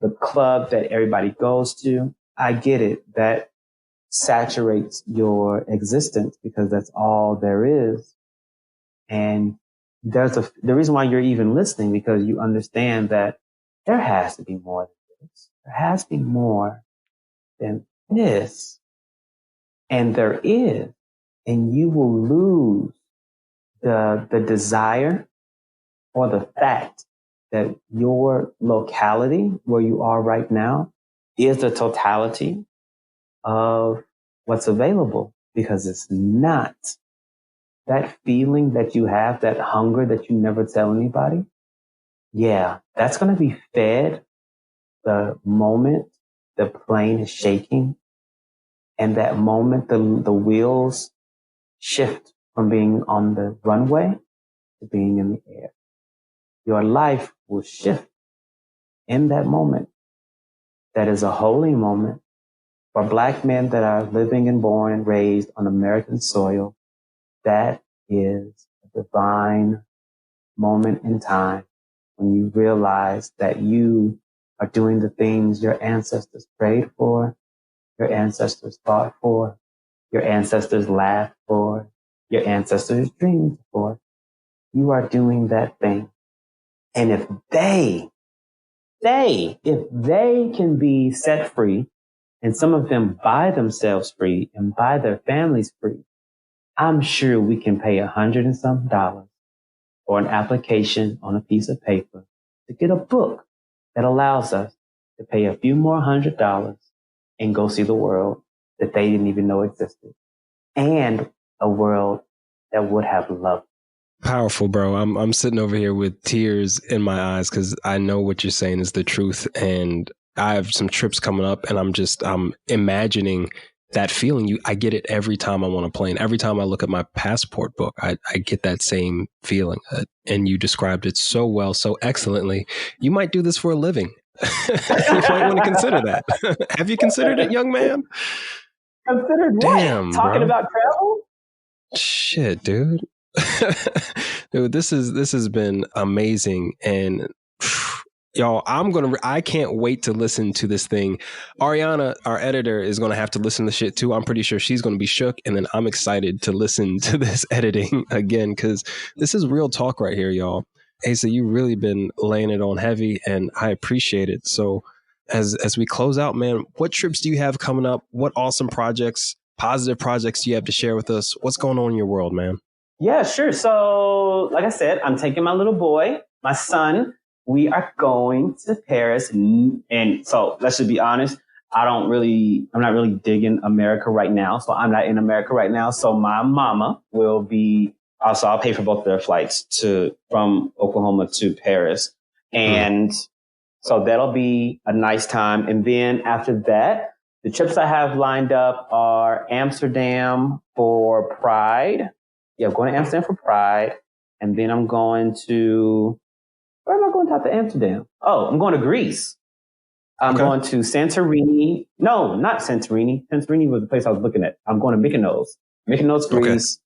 the club that everybody goes to. I get it. That saturates your existence because that's all there is. And the reason why you're even listening, because you understand that there has to be more than this. There has to be more than this. And there is. And you will lose the desire or the fact that your locality where you are right now is the totality of what's available, because it's not. That feeling that you have, that hunger that you never tell anybody, yeah, that's going to be fed the moment the plane is shaking, and that moment the wheels shift from being on the runway to being in the air. Your life will shift in that moment. That is a holy moment for Black men that are living and born and raised on American soil. That is a divine moment in time when you realize that you are doing the things your ancestors prayed for, your ancestors fought for, your ancestors laughed for, your ancestors dreamed for. You are doing that thing. And if they can be set free, and some of them buy themselves free and buy their families free, I'm sure we can pay $100 and some for an application on a piece of paper to get a book that allows us to pay a few more $100 and go see the world that they didn't even know existed, and a world that would have love. Powerful, bro. I'm sitting over here with tears in my eyes because I know what you're saying is the truth, and I have some trips coming up, and I'm imagining that feeling. I get it every time I'm on a plane. Every time I look at my passport book, I get that same feeling. And you described it so well, so excellently. You might do this for a living. You might want to consider that. Have you considered it, young man? Considered what? Damn, talking bro. about travel? Shit, dude. Dude, this has been amazing, and y'all, I can't wait to listen to this thing. Ariana, our editor, is gonna have to listen to shit too. I'm pretty sure she's gonna be shook, and then I'm excited to listen to this editing again, because this is real talk right here, y'all. Asa, you really been laying it on heavy, and I appreciate it. So as we close out, man, what trips do you have coming up? What awesome projects, positive projects do you have to share with us? What's going on in your world, man? Yeah, sure. So, like I said, I'm taking my little boy, my son. We are going to Paris. And so let's just be honest. I'm not really digging America right now. So I'm not in America right now. So my mama will be, also I'll pay for both their flights from Oklahoma to Paris. And so that'll be a nice time. And then after that, the trips I have lined up are Amsterdam for Pride. Yeah, I'm going to Amsterdam for Pride. And then I'm going to, where am I going after Amsterdam? Oh, I'm going to Greece. I'm going to Santorini. No, not Santorini. Santorini was the place I was looking at. I'm going to Mykonos, Greece,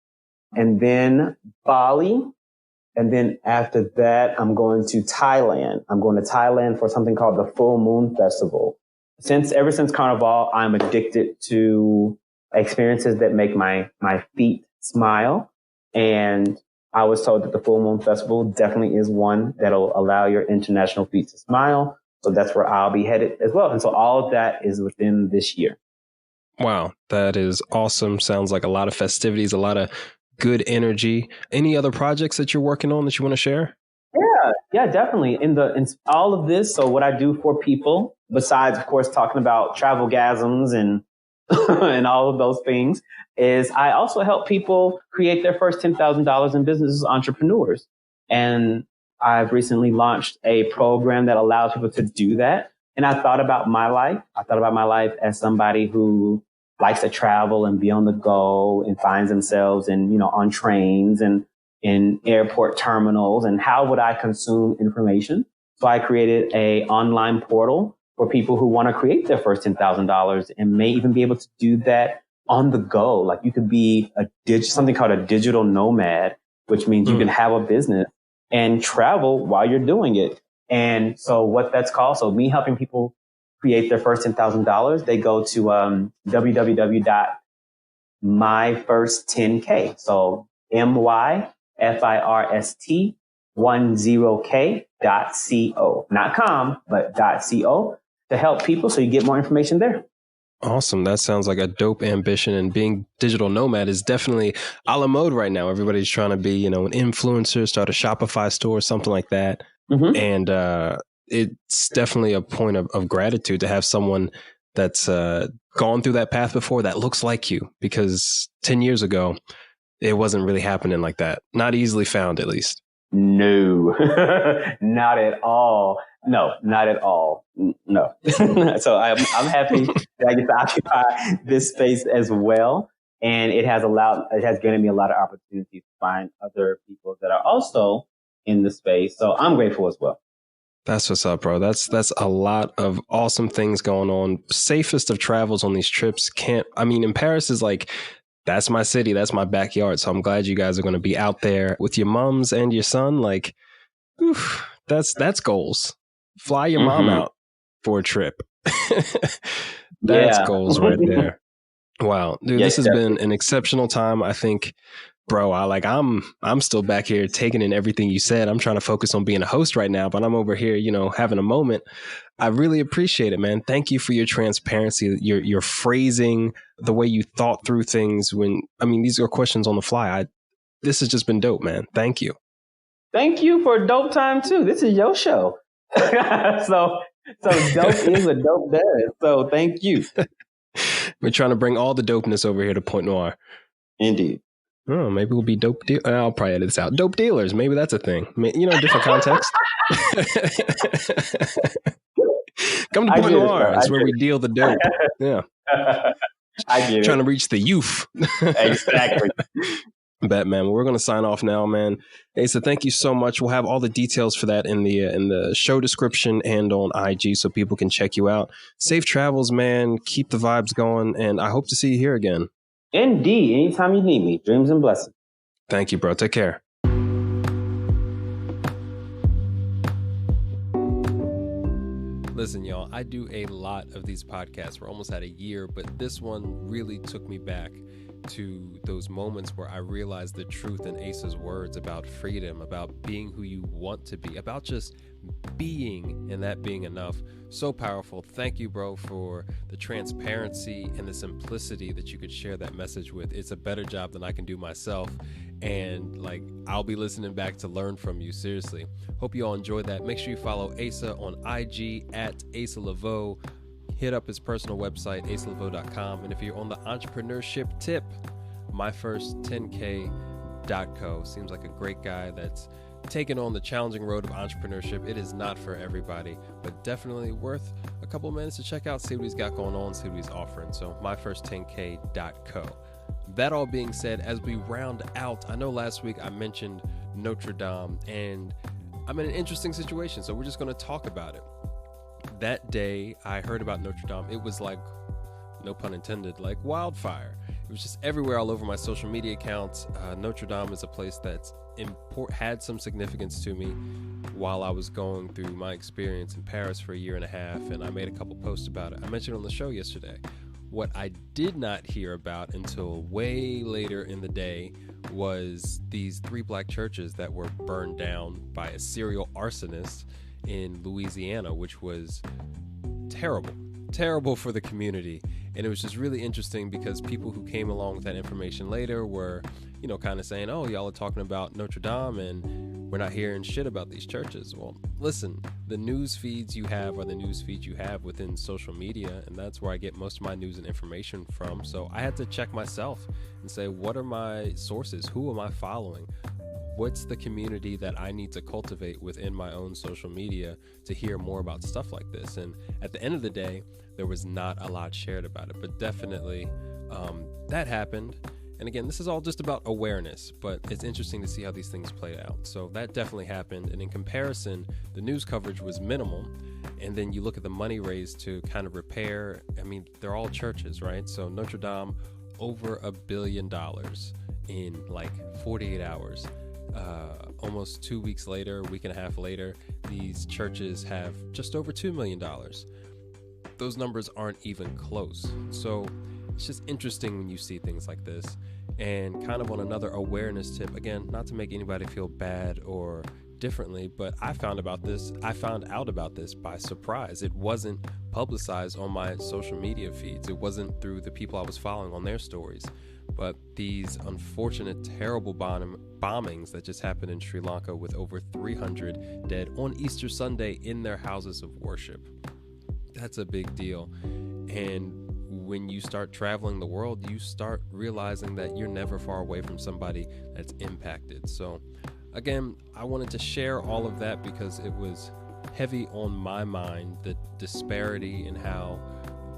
and then Bali. And then after that, I'm going to Thailand. I'm going to Thailand for something called the Full Moon Festival. Ever since Carnival, I'm addicted to experiences that make my feet smile. And I was told that the Full Moon Festival definitely is one that'll allow your international feet to smile. So that's where I'll be headed as well. And so all of that is within this year. Wow, that is awesome. Sounds like a lot of festivities, a lot of good energy. Any other projects that you're working on that you want to share? Yeah, definitely. In all of this, so what I do for people, besides, of course, talking about travel-gasms and and all of those things, is I also help people create their first $10,000 in business as entrepreneurs. And I've recently launched a program that allows people to do that. And I thought about my life. I thought about my life as somebody who likes to travel and be on the go and finds themselves on trains and in airport terminals, and how would I consume information? So I created a online portal for people who want to create their first $10,000 and may even be able to do that on the go. Like you could be something called a digital nomad, which means you can have a business and travel while you're doing it. And so what that's called, so me helping people create their first $10,000, they go to www.myfirst10k. So myfirst10k.co, not com, but .co, to help people. So you get more information there. Awesome. That sounds like a dope ambition. And being digital nomad is definitely a la mode right now. Everybody's trying to be, an influencer, start a Shopify store, something like that. And it's definitely a point of gratitude to have someone that's gone through that path before that looks like you, because 10 years ago, it wasn't really happening like that. Not easily found, at least. No, not at all. No, not at all. No. So I'm happy that I get to occupy this space as well. And it has given me a lot of opportunities to find other people that are also in the space. So I'm grateful as well. That's what's up, bro. That's a lot of awesome things going on. Safest of travels on these trips. In Paris is like, that's my city. That's my backyard. So I'm glad you guys are going to be out there with your mums and your son. Like, that's goals. Fly your mom out for a trip. That's goals right there. Wow, dude, this has been an exceptional time. I think, bro, I'm still back here taking in everything you said. I'm trying to focus on being a host right now, but I'm over here, having a moment. I really appreciate it, man. Thank you for your transparency, your phrasing, the way you thought through things. These are questions on the fly. This has just been dope, man. Thank you. Thank you for a dope time too. This is your show. So dope is what dope does. So thank you. We're trying to bring all the dopeness over here to Point Noir. Indeed. Oh, maybe we'll be dope. I'll probably edit this out. Dope dealers. Maybe that's a thing. Different context. Come to Point Noir. It's where we deal the dope. Yeah. I get it. Trying to reach the youth. Exactly. Bet, man. Well, we're going to sign off now, man. Asa, thank you so much. We'll have all the details for that in the show description and on IG so people can check you out. Safe travels, man. Keep the vibes going. And I hope to see you here again. Indeed. Anytime you need me. Dreams and blessings. Thank you, bro. Take care. Listen, y'all, I do a lot of these podcasts. We're almost at a year, but this one really took me back to those moments where I realized the truth in Asa's words about freedom, about being who you want to be, about just being and that being enough. So powerful. Thank you, bro, for the transparency and the simplicity that you could share that message with. It's a better job than I can do myself. And I'll be listening back to learn from you. Seriously. Hope you all enjoyed that. Make sure you follow Asa on IG at Asa Leveaux. hit up his personal website, asaleveaux.com. And if you're on the entrepreneurship tip, myfirst10k.co. Seems like a great guy that's taking on the challenging road of entrepreneurship. It is not for everybody, but definitely worth a couple of minutes to check out, see what he's got going on, see what he's offering. So myfirst10k.co. That all being said, as we round out, I know last week I mentioned Notre Dame, and I'm in an interesting situation, so we're just going to talk about it. That day I heard about Notre Dame, it was like, no pun intended, like wildfire. It was just everywhere, all over my social media accounts. Notre Dame is a place that's had some significance to me while I was going through my experience in Paris for a year and a half, and I made a couple posts about it. I mentioned it on the show yesterday. What I did not hear about until way later in the day was these 3 black churches that were burned down by a serial arsonist in Louisiana, which was terrible for the community. And it was just really interesting because people who came along with that information later were, kind of saying, oh, y'all are talking about Notre Dame and we're not hearing shit about these churches. Well, listen, the news feeds you have are the news feeds you have within social media, and that's where I get most of my news and information from. So I had to check myself and say, what are my sources? Who am I following? What's the community that I need to cultivate within my own social media to hear more about stuff like this? And at the end of the day, there was not a lot shared about it, but definitely that happened. And again, this is all just about awareness, but it's interesting to see how these things play out. So that definitely happened. And in comparison, the news coverage was minimal. And then you look at the money raised to kind of repair. I mean, they're all churches, right? So Notre Dame, over $1 billion in like 48 hours. Almost 2 weeks later, a week and a half later, these churches have just over $2 million. Those numbers aren't even close. So it's just interesting when you see things like this. And kind of on another awareness tip, again, not to make anybody feel bad or differently, but I found out about this by surprise. It wasn't publicized on my social media feeds. It wasn't through the people I was following on their stories. But these unfortunate, terrible bombings that just happened in Sri Lanka with over 300 dead on Easter Sunday in their houses of worship. That's a big deal. And when you start traveling the world, you start realizing that you're never far away from somebody that's impacted. So again, I wanted to share all of that because it was heavy on my mind, the disparity in how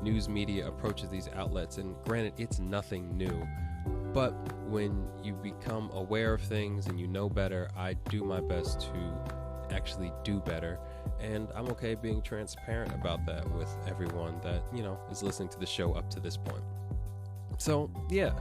news media approaches these outlets. And granted, it's nothing new, but when you become aware of things and you know better, I do my best to actually do better. And I'm okay being transparent about that with everyone that, is listening to the show up to this point. So yeah,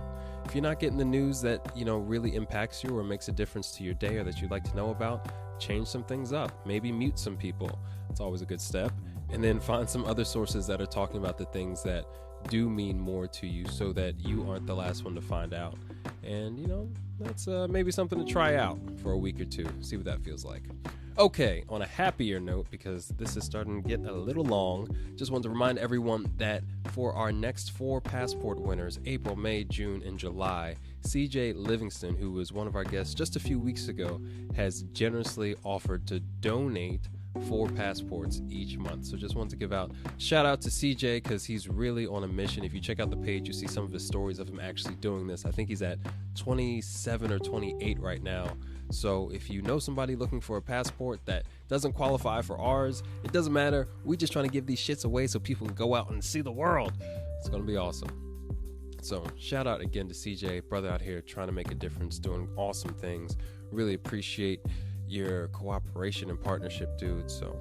if you're not getting the news that, really impacts you or makes a difference to your day or that you'd like to know about, change some things up. Maybe mute some people. It's always a good step. And then find some other sources that are talking about the things that do mean more to you so that you aren't the last one to find out. And, that's maybe something to try out for a week or two. See what that feels like. Okay, on a happier note, because this is starting to get a little long, just wanted to remind everyone that for our next 4 passport winners, April, May, June, and July, CJ Livingston, who was one of our guests just a few weeks ago, has generously offered to donate 4 passports each month. So just wanted to give out shout out to CJ because he's really on a mission. If you check out the page, you see some of his stories of him actually doing this. I think he's at 27 or 28 right now. So if you know somebody looking for a passport that doesn't qualify for ours, it doesn't matter. We just trying to give these shits away so people can go out and see the world. It's going to be awesome. So shout out again to CJ, brother out here trying to make a difference, doing awesome things. Really appreciate your cooperation and partnership, dude. So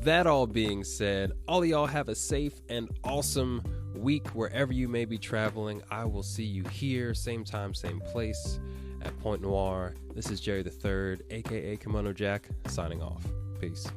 that all being said, all of y'all have a safe and awesome week wherever you may be traveling. I will see you here, same time, same place at Point Noir. This is Jerry the Third, aka Kimono Jack, signing off. Peace.